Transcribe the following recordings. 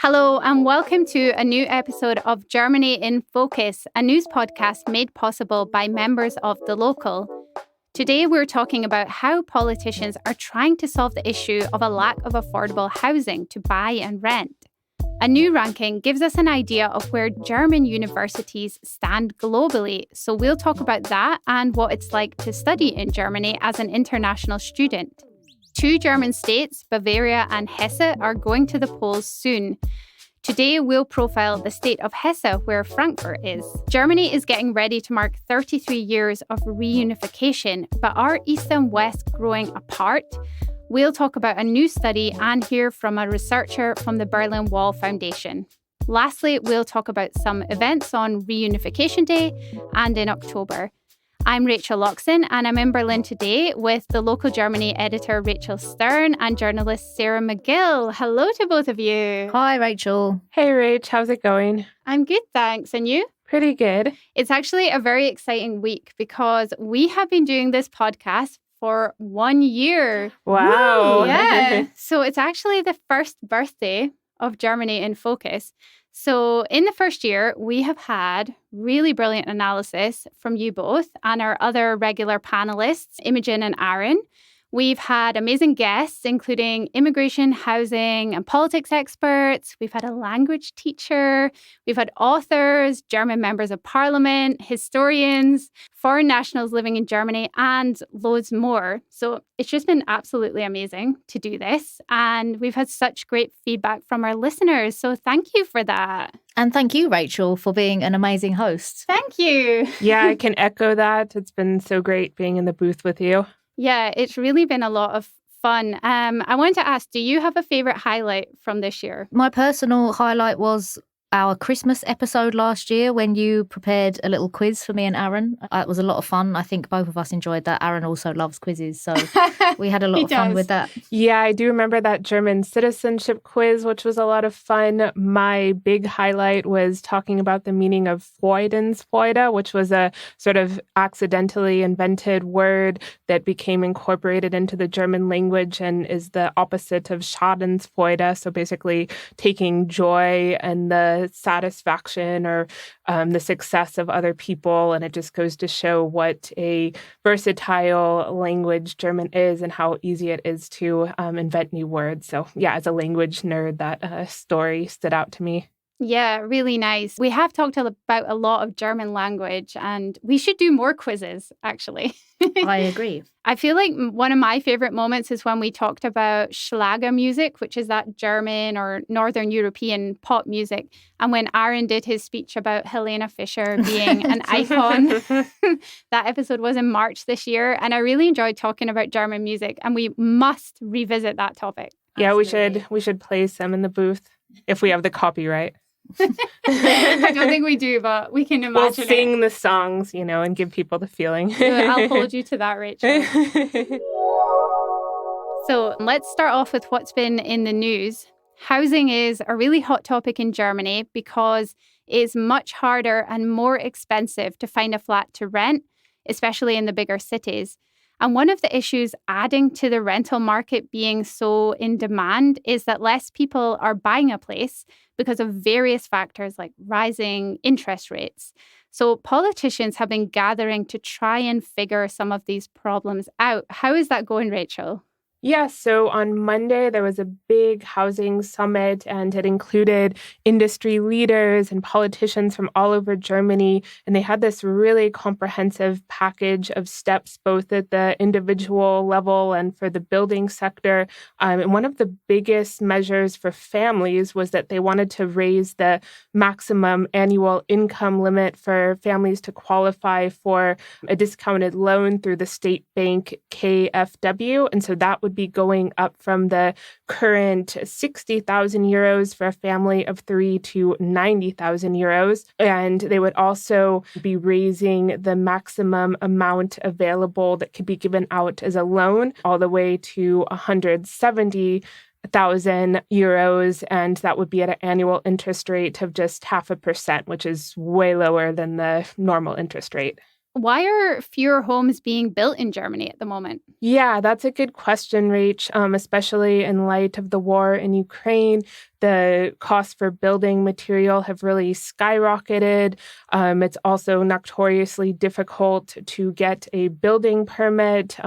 Hello and welcome to a new episode of Germany in Focus, a news podcast made possible by members of The Local. Today we're talking about how politicians are trying to solve the issue of a lack of affordable housing to buy and rent. A new ranking gives us an idea of where German universities stand globally, so we'll talk about that and what it's like to study in Germany as an international student. Two German states, Bavaria and Hesse, are going to the polls soon. Today, we'll profile the state of Hesse, where Frankfurt is. Germany is getting ready to mark 33 years of reunification, but are East and West growing apart? We'll talk about a new study and hear from a researcher from the Berlin Wall Foundation. Lastly, we'll talk about some events on Reunification Day and in October. I'm Rachel Loxton and I'm in Berlin today with the Local Germany editor Rachel Stern and journalist Sarah Magill. Hello to both of you. Hi, Rachel. Hey, Rach. How's it going? I'm good, thanks. And you? Pretty good. It's actually a very exciting week because we have been doing this podcast for 1 year. Wow. Woo! Yeah. So it's actually the first birthday of Germany in Focus. So in the first year, we have had really brilliant analysis from you both and our other regular panelists, Imogen and Aaron. We've had amazing guests, including immigration, housing, and politics experts. We've had a language teacher. We've had authors, German members of parliament, historians, foreign nationals living in Germany, and loads more. So it's just been absolutely amazing to do this. And we've had such great feedback from our listeners. So thank you for that. And thank you, Rachel, for being an amazing host. Thank you. Yeah, I can echo that. It's been so great being in the booth with you. Yeah, it's really been a lot of fun. I wanted to ask, do you have a favorite highlight from this year? My personal highlight was our Christmas episode last year when you prepared a little quiz for me and Aaron. It was a lot of fun. I think both of us enjoyed that. Aaron also loves quizzes, so we had a lot of fun with that. Yeah, I do remember that German citizenship quiz, which was a lot of fun. My big highlight was talking about the meaning of Freudensfreude, which was a sort of accidentally invented word that became incorporated into the German language and is the opposite of Schadenfreude. So basically taking joy and the satisfaction or the success of other people. And it just goes to show what a versatile language German is and how easy it is to invent new words. So yeah, as a language nerd, that story stood out to me. Yeah, really nice. We have talked about a lot of German language and we should do more quizzes, actually. I agree. I feel like one of my favorite moments is when we talked about Schlager music, which is that German or Northern European pop music. And when Aaron did his speech about Helena Fischer being an icon, that episode was in March this year. And I really enjoyed talking about German music and we must revisit that topic. Yeah, we should play some in the booth if we have the copyright. I don't think we do, but we can imagine we'll sing the songs, and give people the feeling. I'll hold you to that, Rachel. So let's start off with what's been in the news. Housing is a really hot topic in Germany because it's much harder and more expensive to find a flat to rent, especially in the bigger cities. And one of the issues adding to the rental market being so in demand is that less people are buying a place because of various factors like rising interest rates. So politicians have been gathering to try and figure some of these problems out. How is that going, Rachel? Yeah, so on Monday, there was a big housing summit and it included industry leaders and politicians from all over Germany. And they had this really comprehensive package of steps, both at the individual level and for the building sector. And one of the biggest measures for families was that they wanted to raise the maximum annual income limit for families to qualify for a discounted loan through the state bank KfW. And so that would be going up from the current 60,000 euros for a family of three to 90,000 euros. And they would also be raising the maximum amount available that could be given out as a loan all the way to 170,000 euros, and that would be at an annual interest rate of just 0.5%, which is way lower than the normal interest rate. Why are fewer homes being built in Germany at the moment? Yeah, that's a good question, Rach, especially in light of the war in Ukraine. The costs for building material have really skyrocketed. It's also notoriously difficult to get a building permit.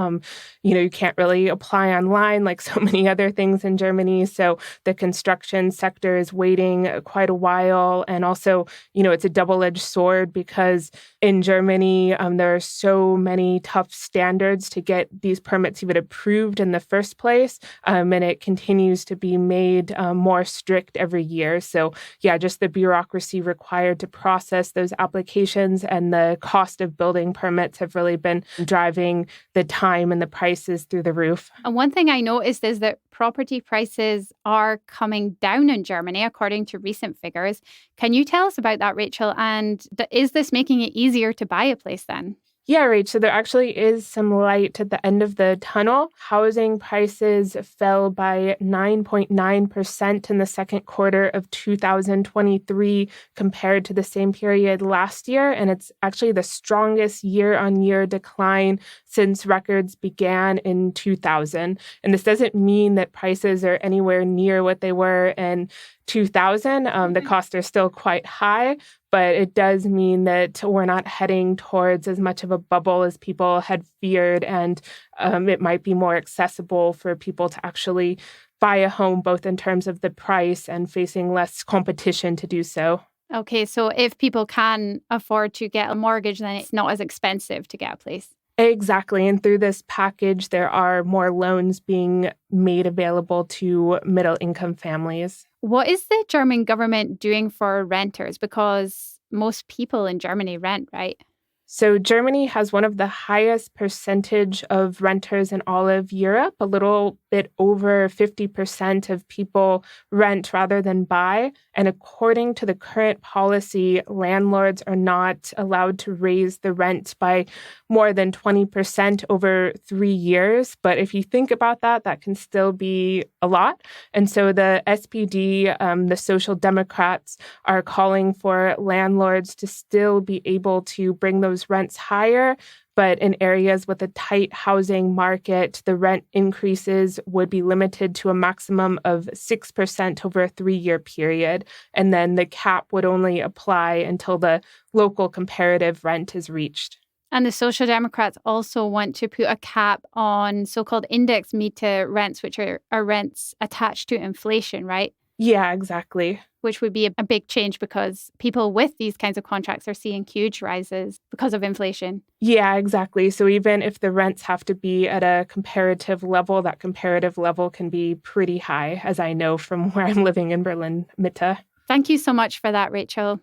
You can't really apply online like so many other things in Germany. So the construction sector is waiting quite a while. And also, it's a double-edged sword because in Germany, there are so many tough standards to get these permits even approved in the first place. And it continues to be made more strict every year. So yeah, just the bureaucracy required to process those applications and the cost of building permits have really been driving the time and the prices through the roof. And one thing I noticed is that property prices are coming down in Germany, according to recent figures. Can you tell us about that, Rachel? And is this making it easier to buy a place then? Yeah, Rach. So there actually is some light at the end of the tunnel. Housing prices fell by 9.9% in the second quarter of 2023 compared to the same period last year. And it's actually the strongest year-on-year decline since records began in 2000. And this doesn't mean that prices are anywhere near what they were in 2000. The costs are still quite high, but it does mean that we're not heading towards as much of a bubble as people had feared, and it might be more accessible for people to actually buy a home, both in terms of the price and facing less competition to do so. Okay, so if people can afford to get a mortgage, then it's not as expensive to get a place. Exactly. And through this package, there are more loans being made available to middle-income families. What is the German government doing for renters? Because most people in Germany rent, right? So Germany has one of the highest percentage of renters in all of Europe. A little bit over 50% of people rent rather than buy. And according to the current policy, landlords are not allowed to raise the rent by more than 20% over 3 years. But if you think about that, that can still be a lot. And so the SPD, the Social Democrats, are calling for landlords to still be able to bring those rents higher. But in areas with a tight housing market, the rent increases would be limited to a maximum of 6% over a 3-year period. And then the cap would only apply until the local comparative rent is reached. And the Social Democrats also want to put a cap on so-called index Miete rents, which are rents attached to inflation, right? Yeah, exactly. Which would be a big change because people with these kinds of contracts are seeing huge rises because of inflation. Yeah, exactly. So even if the rents have to be at a comparative level, that comparative level can be pretty high, as I know from where I'm living in Berlin, Mitte. Thank you so much for that, Rachel.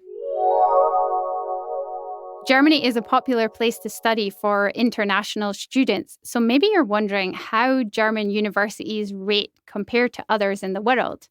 Germany is a popular place to study for international students. So maybe you're wondering how German universities rate compared to others in the world.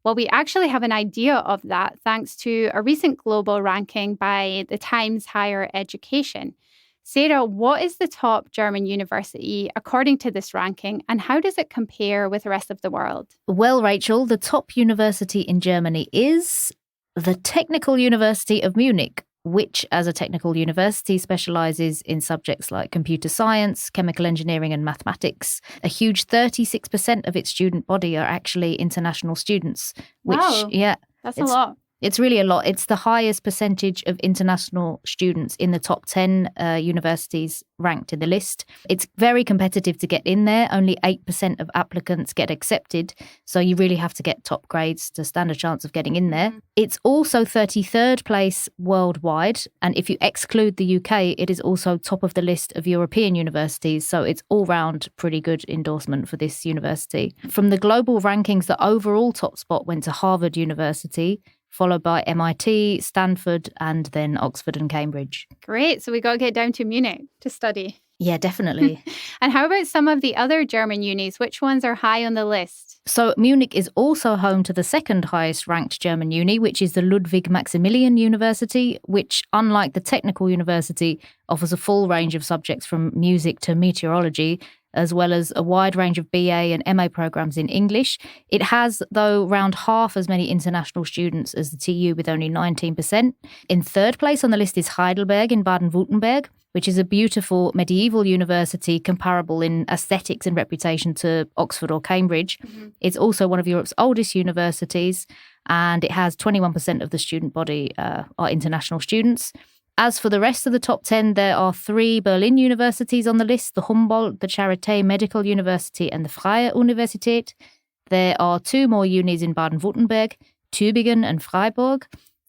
Well, we actually have an idea of that thanks to a recent global ranking by the Times Higher Education. Sarah, what is the top German university according to this ranking, and how does it compare with the rest of the world? Well, Rachel, the top university in Germany is the Technical University of Munich, which as a technical university specialises in subjects like computer science, chemical engineering and mathematics. A huge 36% of its student body are actually international students. Which, wow, that's a lot. It's really a lot. It's the highest percentage of international students in the top 10 universities ranked in the list. It's very competitive to get in there. Only 8% of applicants get accepted. So you really have to get top grades to stand a chance of getting in there. Mm-hmm. It's also 33rd place worldwide. And if you exclude the UK, it is also top of the list of European universities. So it's all round pretty good endorsement for this university. From the global rankings, the overall top spot went to Harvard University, followed by MIT, Stanford, and then Oxford and Cambridge. Great. So we got to get down to Munich to study. Yeah, definitely. And how about some of the other German unis? Which ones are high on the list? So Munich is also home to the second highest ranked German uni, which is the Ludwig Maximilian University, which, unlike the technical university, offers a full range of subjects from music to meteorology. as well as a wide range of BA and MA programs in English. It has, though, around half as many international students as the TU, with only 19%. In third place on the list is Heidelberg in Baden-Württemberg, which is a beautiful medieval university comparable in aesthetics and reputation to Oxford or Cambridge. Mm-hmm. It's also one of Europe's oldest universities, and it has 21% of the student body are international students. As for the rest of the top 10, there are 3 Berlin universities on the list: the Humboldt, the Charité Medical University, and the Freie Universität. There are 2 more unis in Baden-Württemberg, Tübingen and Freiburg.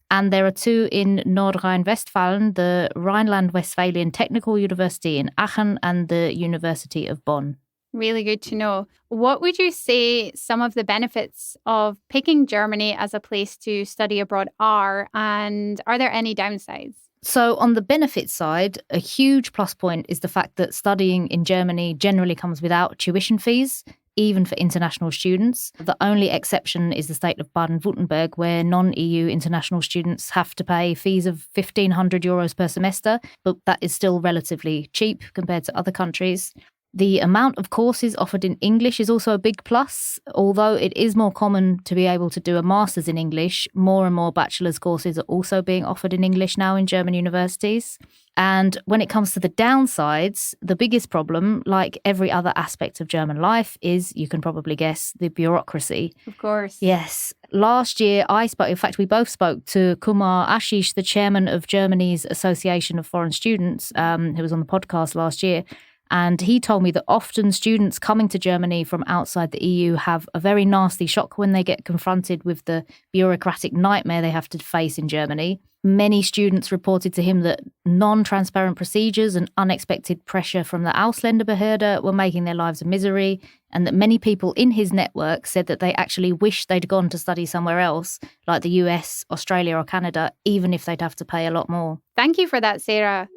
And there are 2 in Nordrhein-Westfalen, the Rhineland-Westphalian Technical University in Aachen and the University of Bonn. Really good to know. What would you say some of the benefits of picking Germany as a place to study abroad are, and are there any downsides? So on the benefit side, a huge plus point is the fact that studying in Germany generally comes without tuition fees, even for international students. The only exception is the state of Baden-Württemberg, where non-EU international students have to pay fees of €1,500 per semester, but that is still relatively cheap compared to other countries. The amount of courses offered in English is also a big plus. Although it is more common to be able to do a master's in English, more and more bachelor's courses are also being offered in English now in German universities. And when it comes to the downsides, the biggest problem, like every other aspect of German life, is, you can probably guess, the bureaucracy. Of course. Yes. Last year, we both spoke to Kumar Ashish, the chairman of Germany's Association of Foreign Students, who was on the podcast last year. And he told me that often students coming to Germany from outside the EU have a very nasty shock when they get confronted with the bureaucratic nightmare they have to face in Germany. Many students reported to him that non-transparent procedures and unexpected pressure from the Ausländerbehörde were making their lives a misery, and that many people in his network said that they actually wished they'd gone to study somewhere else, like the US, Australia or Canada, even if they'd have to pay a lot more. Thank you for that, Sarah.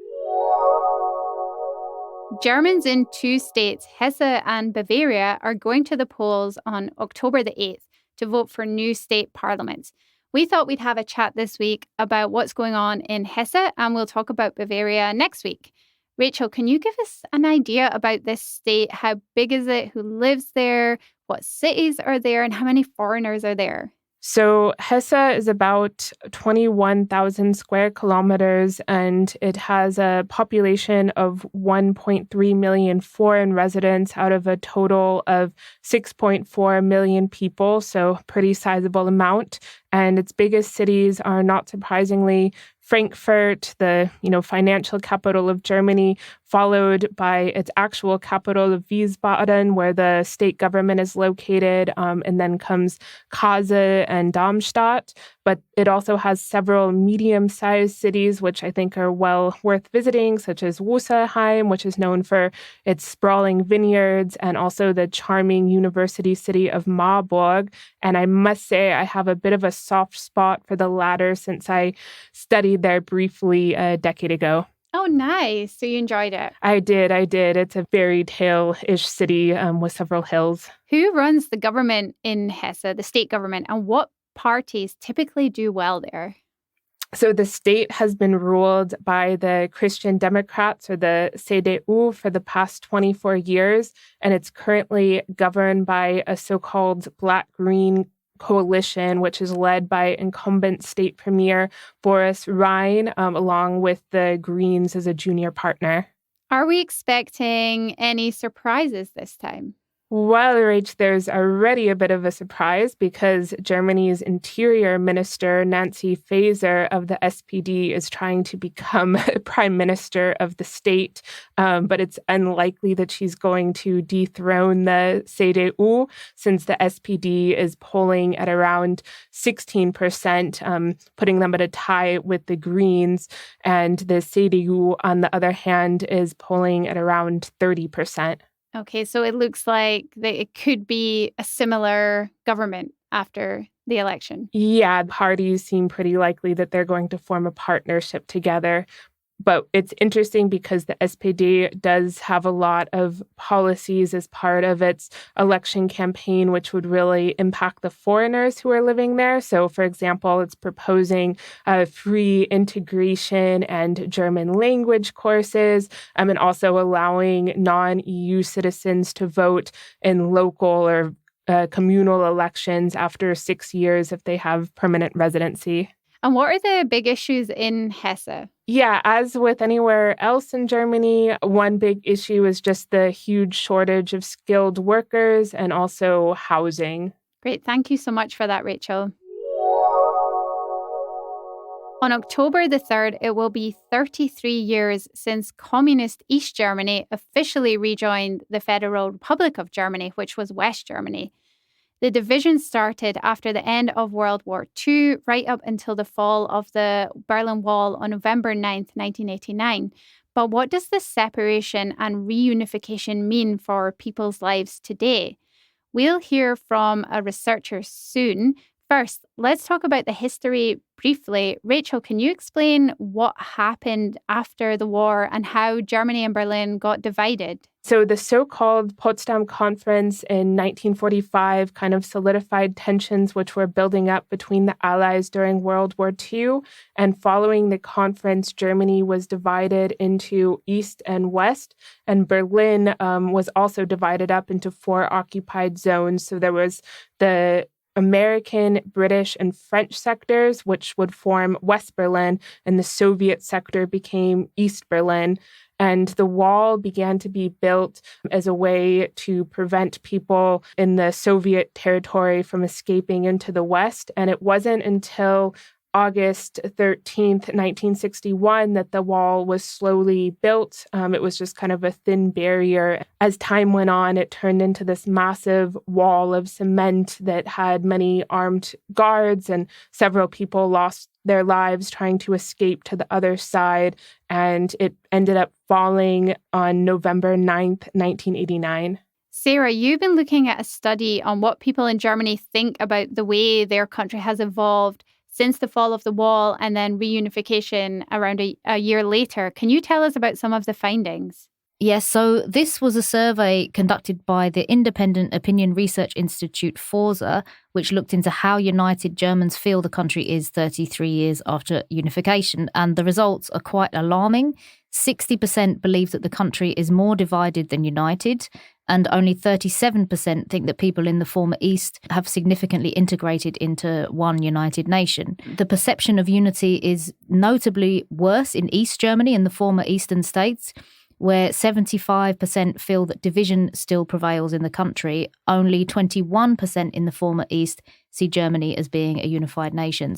Germans in 2 states, Hesse and Bavaria, are going to the polls on October the 8th to vote for new state parliaments. We thought we'd have a chat this week about what's going on in Hesse, and we'll talk about Bavaria next week. Rachel, can you give us an idea about this state? How big is it? Who lives there? What cities are there? And how many foreigners are there? So Hesse is about 21,000 square kilometers, and it has a population of 1.3 million foreign residents out of a total of 6.4 million people, so pretty sizable amount. And its biggest cities are, not surprisingly, Frankfurt, the financial capital of Germany, followed by its actual capital of Wiesbaden, where the state government is located, and then comes Kassel and Darmstadt. But it also has several medium-sized cities, which I think are well worth visiting, such as Wusserheim, which is known for its sprawling vineyards, and also the charming university city of Marburg. And I must say, I have a bit of a soft spot for the latter, since I studied there briefly a decade ago. Oh, nice. So you enjoyed it? I did. It's a fairy tale-ish city with several hills. Who runs the government in Hesse, the state government, and what parties typically do well there? So the state has been ruled by the Christian Democrats, or the CDU, for the past 24 years, and it's currently governed by a so-called Black-Green coalition, which is led by incumbent state premier Boris Rhein, along with the Greens as a junior partner. Are we expecting any surprises this time? Well, Rach, there's already a bit of a surprise, because Germany's interior minister, Nancy Faeser of the SPD, is trying to become prime minister of the state. But it's unlikely that she's going to dethrone the CDU, since the SPD is polling at around 16%, putting them at a tie with the Greens. And the CDU, on the other hand, is polling at around 30%. Okay, so it looks like it could be a similar government after the election. Yeah, parties seem pretty likely that they're going to form a partnership together. But it's interesting because the SPD does have a lot of policies as part of its election campaign, which would really impact the foreigners who are living there. So, for example, it's proposing free integration and German language courses, and also allowing non-EU citizens to vote in local or communal elections after 6 years if they have permanent residency. And what are the big issues in Hesse? Yeah, as with anywhere else in Germany, one big issue is just the huge shortage of skilled workers and also housing. Great. Thank you so much for that, Rachel. On October the 3rd, it will be 33 years since communist East Germany officially rejoined the Federal Republic of Germany, which was West Germany. The division started after the end of World War II, right up until the fall of the Berlin Wall on November 9th, 1989. But what does this separation and reunification mean for people's lives today? We'll hear from a researcher soon. First, let's talk about the history briefly. Rachel, can you explain what happened after the war and how Germany and Berlin got divided? So the so-called Potsdam Conference in 1945 kind of solidified tensions which were building up between the Allies during World War II. And following the conference, Germany was divided into East and West, and Berlin was also divided up into 4 occupied zones. So there was the American, British, and French sectors, which would form West Berlin, and the Soviet sector became East Berlin. And the wall began to be built as a way to prevent people in the Soviet territory from escaping into the West. And it wasn't until August 13th, 1961, that the wall was slowly built. It was just kind of a thin barrier. As time went on, it turned into this massive wall of cement that had many armed guards, and several people lost their lives trying to escape to the other side. And it ended up falling on November 9th, 1989. Sarah, you've been looking at a study on what people in Germany think about the way their country has evolved since the fall of the wall and then reunification around a year later. Can you tell us about some of the findings? Yes, so this was a survey conducted by the independent opinion research institute Forza, which looked into how united Germans feel the country is 33 years after unification. And the results are quite alarming. 60% believe that the country is more divided than united, and only 37% think that people in the former East have significantly integrated into one united nation. The perception of unity is notably worse in East Germany and the former Eastern states, where 75% feel that division still prevails in the country. Only 21% in the former East see Germany as being a unified nation.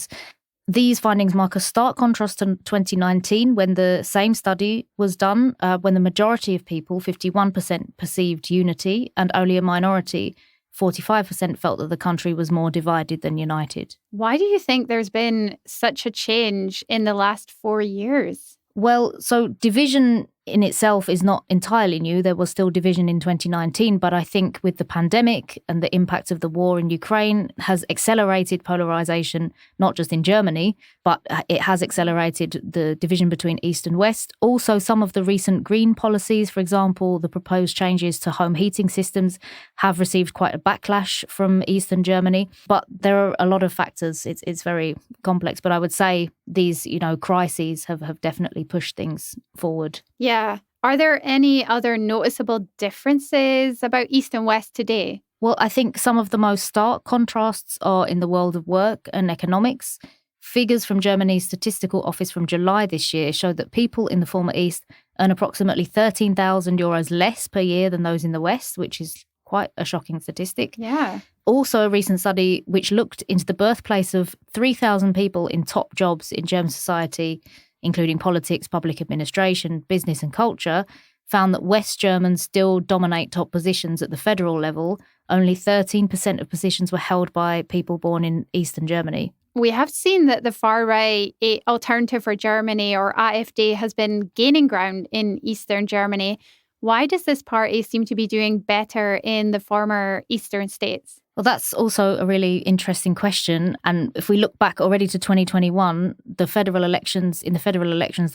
These findings mark a stark contrast to 2019, when the same study was done, when the majority of people, 51%, perceived unity, and only a minority, 45%, felt that the country was more divided than united. Why do you think there's been such a change in the last 4 years? Well, so division in itself is not entirely new. There was still division in 2019, but I think with the pandemic and the impact of the war in Ukraine has accelerated polarization, not just in Germany, but it has accelerated the division between East and West. Also, some of the recent green policies, for example, the proposed changes to home heating systems, have received quite a backlash from Eastern Germany. But there are a lot of factors. It's very complex, but I would say these, crises have definitely pushed things forward. Yeah. Are there any other noticeable differences about East and West today? Well, I think some of the most stark contrasts are in the world of work and economics. Figures from Germany's statistical office from July this year show that people in the former East earn approximately 13,000 euros less per year than those in the West, which is quite a shocking statistic. Yeah. Also, a recent study which looked into the birthplace of 3,000 people in top jobs in German society, including politics, public administration, business and culture, found that West Germans still dominate top positions at the federal level. Only 13% of positions were held by people born in Eastern Germany. We have seen that the far-right Alternative for Germany, or AfD, has been gaining ground in Eastern Germany. Why does this party seem to be doing better in the former Eastern states? Well, that's also a really interesting question. And if we look back already to 2021, the federal elections, the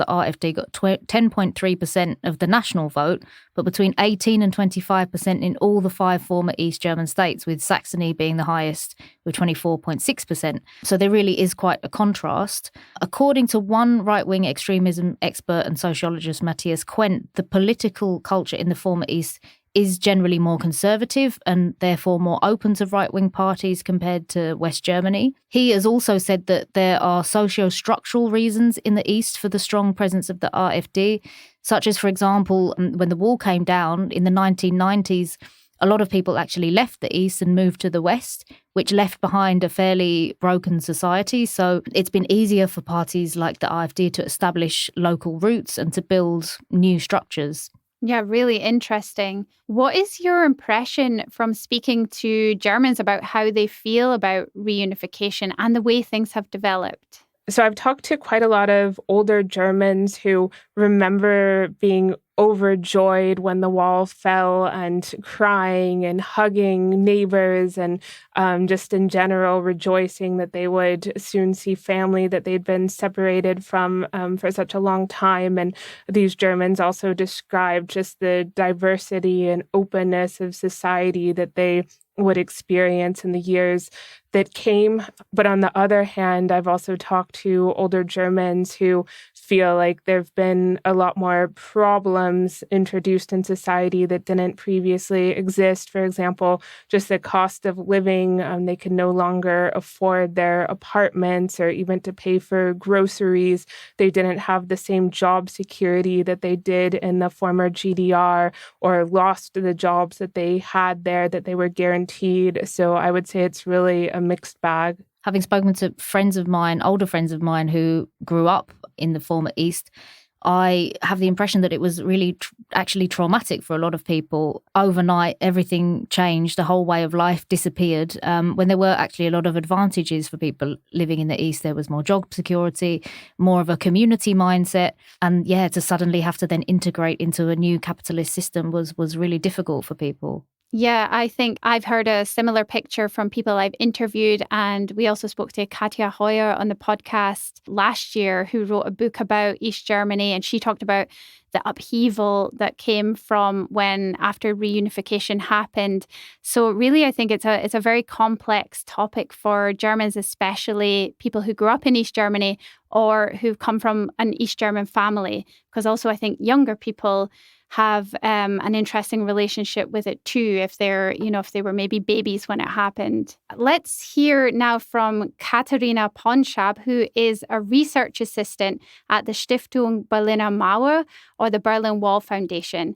RFD got 10.3% of the national vote, but between 18 and 25% in all the 5 former East German states, with Saxony being the highest with 24.6%. So there really is quite a contrast. According to one right-wing extremism expert and sociologist, Matthias Quent, the political culture in the former East is generally more conservative and therefore more open to right-wing parties compared to West Germany. He has also said that there are socio-structural reasons in the East for the strong presence of the RFD, such as, for example, when the wall came down in the 1990s, a lot of people actually left the East and moved to the West, which left behind a fairly broken society. So it's been easier for parties like the AfD to establish local roots and to build new structures. Yeah, really interesting. What is your impression from speaking to Germans about how they feel about reunification and the way things have developed? So I've talked to quite a lot of older Germans who remember being overjoyed when the wall fell and crying and hugging neighbors and just in general rejoicing that they would soon see family that they'd been separated from for such a long time. And these Germans also described just the diversity and openness of society that they would experience in the years that came. But on the other hand, I've also talked to older Germans who feel like there have been a lot more problems introduced in society that didn't previously exist. For example, just the cost of living. They can no longer afford their apartments or even to pay for groceries. They didn't have the same job security that they did in the former GDR, or lost the jobs that they had there that they were guaranteed. So I would say it's really a mixed bag. Having spoken to older friends of mine who grew up in the former East, I have the impression that it was really actually traumatic for a lot of people. Overnight, everything changed. The whole way of life disappeared. When there were actually a lot of advantages for people living in the East, there was more job security, more of a community mindset. And to suddenly have to then integrate into a new capitalist system was really difficult for people. Yeah, I think I've heard a similar picture from people I've interviewed. And we also spoke to Katja Heuer on the podcast last year, who wrote a book about East Germany. And she talked about the upheaval that came from when after reunification happened. So really, I think it's a very complex topic for Germans, especially people who grew up in East Germany or who've come from an East German family. Because also I think younger people have an interesting relationship with it too, if they were maybe babies when it happened. Let's hear now from Katharina Ponschab, who is a research assistant at the Stiftung Berliner Mauer, or the Berlin Wall Foundation.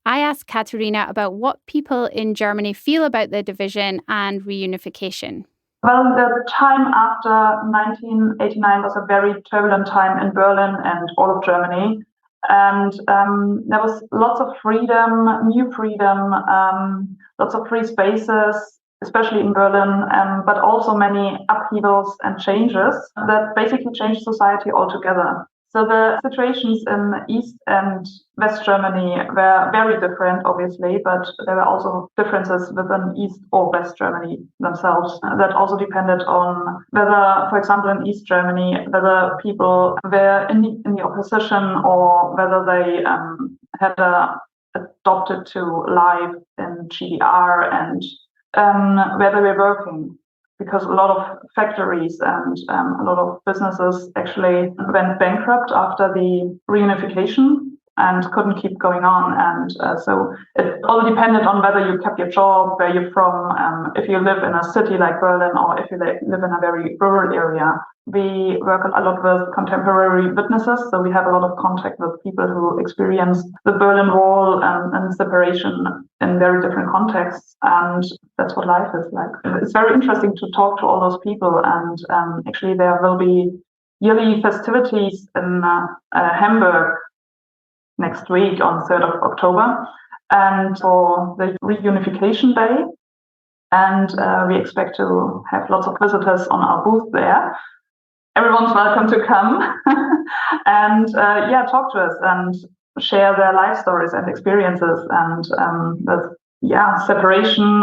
I asked Katharina about what people in Germany feel about the division and reunification. Well, the time after 1989 was a very turbulent time in Berlin and all of Germany. And there was lots of freedom, new freedom, lots of free spaces, especially in Berlin, but also many upheavals and changes that basically changed society altogether. So the situations in East and West Germany were very different, obviously, but there were also differences within East or West Germany themselves. That also depended on whether, for example, in East Germany, whether people were in the opposition or whether they had adopted to life in GDR and where they were working. Because a lot of factories and a lot of businesses actually went bankrupt after the reunification and couldn't keep going on. And so it all depended on whether you kept your job, where you're from, if you live in a city like Berlin or if you live in a very rural area. We work a lot with contemporary witnesses, so we have a lot of contact with people who experienced the Berlin Wall and separation in very different contexts, and that's what life is like. It's very interesting to talk to all those people, and actually there will be yearly festivities in Hamburg next week on 3rd of October, and for the reunification day, and we expect to have lots of visitors on our booth there. Everyone's welcome to come and talk to us and share their life stories and experiences. And separation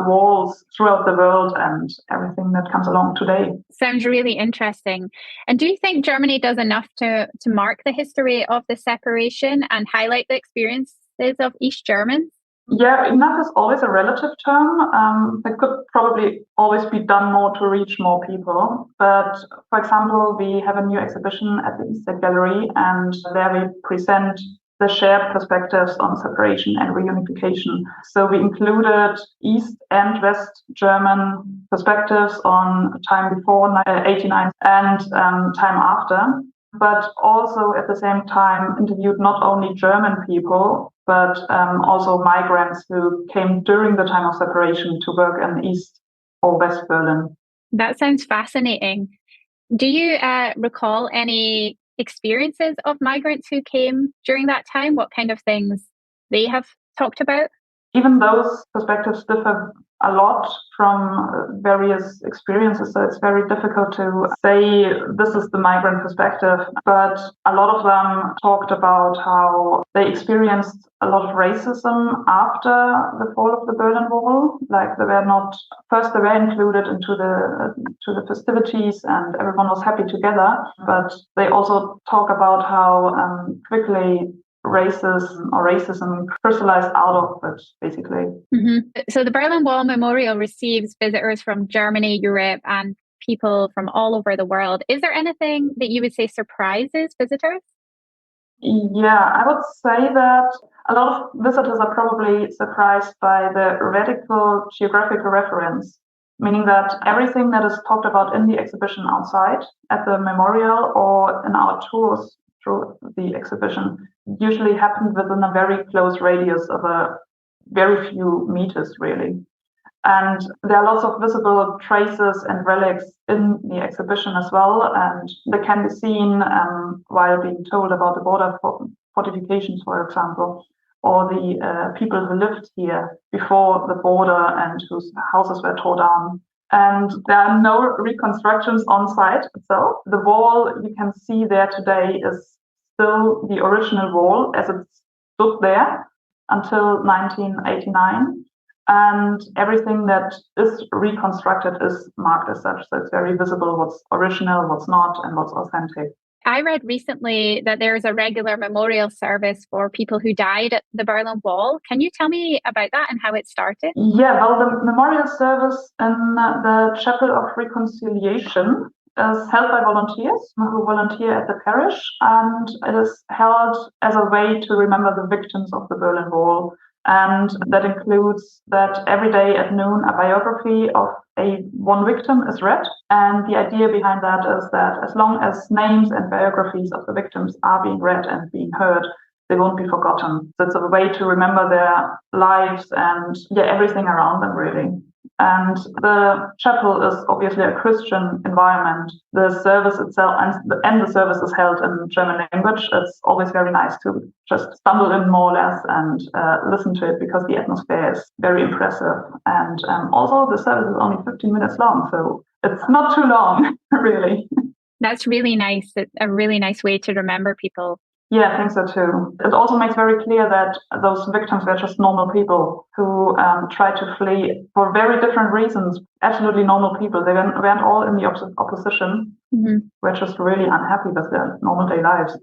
walls throughout the world and everything that comes along today. Sounds really interesting. And do you think Germany does enough to mark the history of the separation and highlight the experiences of East Germans? Yeah, enough is always a relative term. It could probably always be done more to reach more people. But for example, we have a new exhibition at the East Gallery, and there we present the shared perspectives on separation and reunification. So we included East and West German perspectives on time before 89 and time after, but also at the same time interviewed not only German people, but also migrants who came during the time of separation to work in East or West Berlin. That sounds fascinating. Do you recall any experiences of migrants who came during that time? What kind of things they have talked about? Even those perspectives differ a lot from various experiences, so it's very difficult to say this is the migrant perspective, but a lot of them talked about how they experienced a lot of racism after the fall of the Berlin Wall. Like they were included into the festivities and everyone was happy together, but they also talk about how quickly racism crystallized out of it, basically. Mm-hmm. So the Berlin Wall Memorial receives visitors from Germany, Europe, and people from all over the world. Is there anything that you would say surprises visitors? Yeah, I would say that a lot of visitors are probably surprised by the radical geographical reference, meaning that everything that is talked about in the exhibition outside at the memorial or in our tours through the exhibition usually happened within a very close radius of a very few meters, really. And there are lots of visible traces and relics in the exhibition as well, and they can be seen while being told about the border fortifications, for example, or the people who lived here before the border and whose houses were torn down. And there are no reconstructions on site itself. The wall you can see there today is still the original wall as it stood there until 1989. And everything that is reconstructed is marked as such. So it's very visible what's original, what's not, and what's authentic. I read recently that there is a regular memorial service for people who died at the Berlin Wall. Can you tell me about that and how it started? Yeah, well, the memorial service in the Chapel of Reconciliation is held by volunteers who volunteer at the parish, and it is held as a way to remember the victims of the Berlin Wall. And that includes that every day at noon, a biography of one victim is read. And the idea behind that is that as long as names and biographies of the victims are being read and being heard, they won't be forgotten. So it's a way to remember their lives and everything around them, really. And the chapel is obviously a Christian environment. The service itself and the service is held in German language. It's always very nice to just stumble in more or less and listen to it because the atmosphere is very impressive. And also the service is only 15 minutes long, so it's not too long, really. That's really nice. It's a really nice way to remember people. Yeah, I think so too. It also makes very clear that those victims were just normal people who tried to flee for very different reasons. Absolutely normal people. They weren't all in the opposition. Mm-hmm. We're just really unhappy with their normal day lives.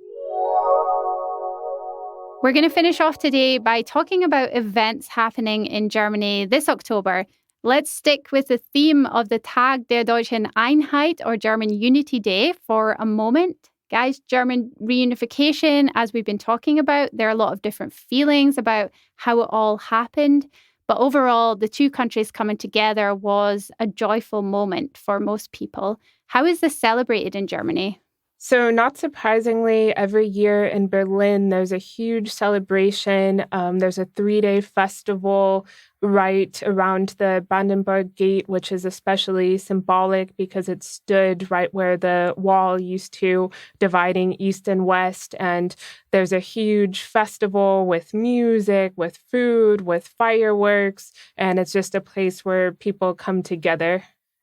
We're going to finish off today by talking about events happening in Germany this October. Let's stick with the theme of the Tag der Deutschen Einheit, or German Unity Day, for a moment. Guys, German reunification, as we've been talking about, there are a lot of different feelings about how it all happened. But overall, the two countries coming together was a joyful moment for most people. How is this celebrated in Germany? So not surprisingly, every year in Berlin, there's a huge celebration. There's a 3-day festival right around the Brandenburg Gate, which is especially symbolic because it stood right where the wall used to, dividing East and West. And there's a huge festival with music, with food, with fireworks. And it's just a place where people come together.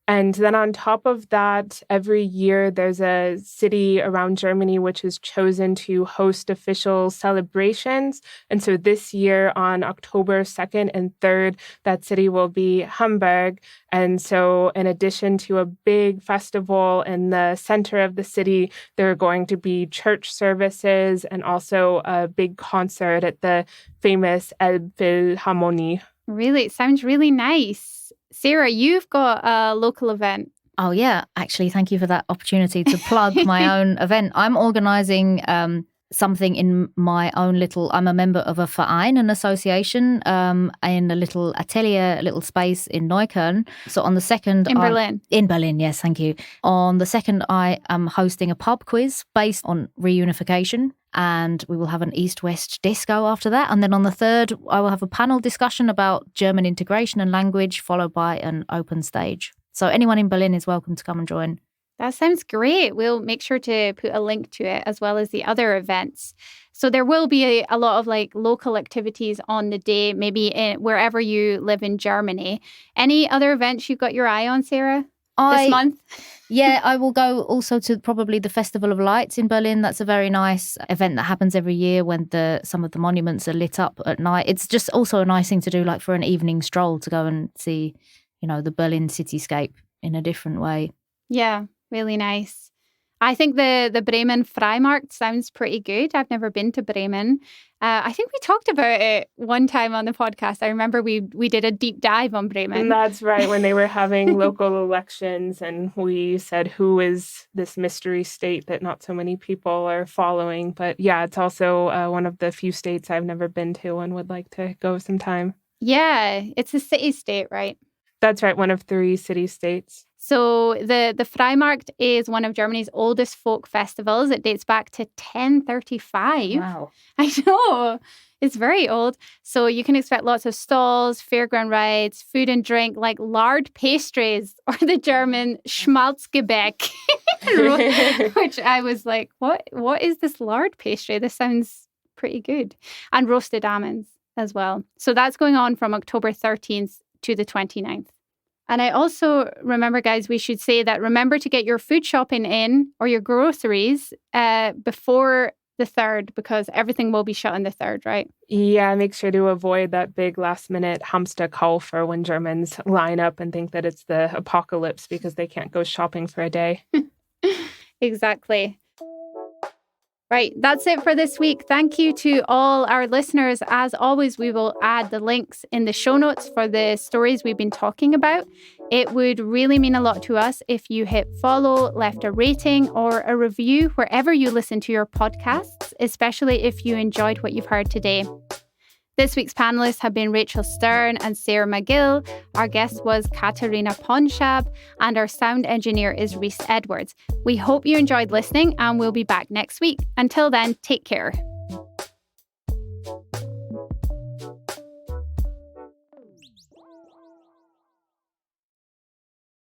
And then on top of that, every year there's a city around Germany which is chosen to host official celebrations. And so this year on October 2nd and 3rd, that city will be Hamburg. And so in addition to a big festival in the center of the city, there are going to be church services and also a big concert at the famous Elbphilharmonie. Really? It sounds really nice. Sarah, you've got a local event. Oh, yeah. Actually, thank you for that opportunity to plug my own event. I'm organising something in my own little... I'm a member of a offerIn, an association, in a little atelier, a little space in Neukölln. So on the 2nd... In Berlin? In Berlin, yes, thank you. On the 2nd, I am hosting a pub quiz based on reunification. And we will have an East-West disco after that. And then on the 3rd, I will have a panel discussion about German integration and language, followed by an open stage. So anyone in Berlin is welcome to come and join. That sounds great. We'll make sure to put a link to it as well as the other events. So there will be a lot of like local activities on the day, maybe wherever you live in Germany. Any other events you've got your eye on, Sarah? This month? Yeah, I will go also to probably the Festival of Lights in Berlin. That's a very nice event that happens every year when some of the monuments are lit up at night. It's just also a nice thing to do, like for an evening stroll, to go and see, the Berlin cityscape in a different way. Yeah, really nice. I think the Bremen Freimarkt sounds pretty good. I've never been to Bremen. I think we talked about it one time on the podcast. I remember we did a deep dive on Bremen. That's right, when they were having local elections and we said, who is this mystery state that not so many people are following? But yeah, it's also one of the few states I've never been to and would like to go sometime. Yeah, it's a city-state, right? That's right, one of 3 city-states. So the Freimarkt is one of Germany's oldest folk festivals. It dates back to 1035. Wow. I know. It's very old. So you can expect lots of stalls, fairground rides, food and drink, like lard pastries, or the German Schmalzgebäck, which I was like, what is this lard pastry? This sounds pretty good. And roasted almonds as well. So that's going on from October 13th to the 29th. And I also remember, guys, we should say that remember to get your food shopping in or your groceries before the 3rd, because everything will be shut on the 3rd, right? Yeah, make sure to avoid that big last-minute Hamsterkauf or when Germans line up and think that it's the apocalypse because they can't go shopping for a day. Exactly. Right, that's it for this week. Thank you to all our listeners. As always, we will add the links in the show notes for the stories we've been talking about. It would really mean a lot to us if you hit follow, left a rating or a review wherever you listen to your podcasts, especially if you enjoyed what you've heard today. This week's panelists have been Rachel Stern and Sarah Magill. Our guest was Katharina Ponschab, and our sound engineer is Rhys Edwards. We hope you enjoyed listening, and we'll be back next week. Until then, take care.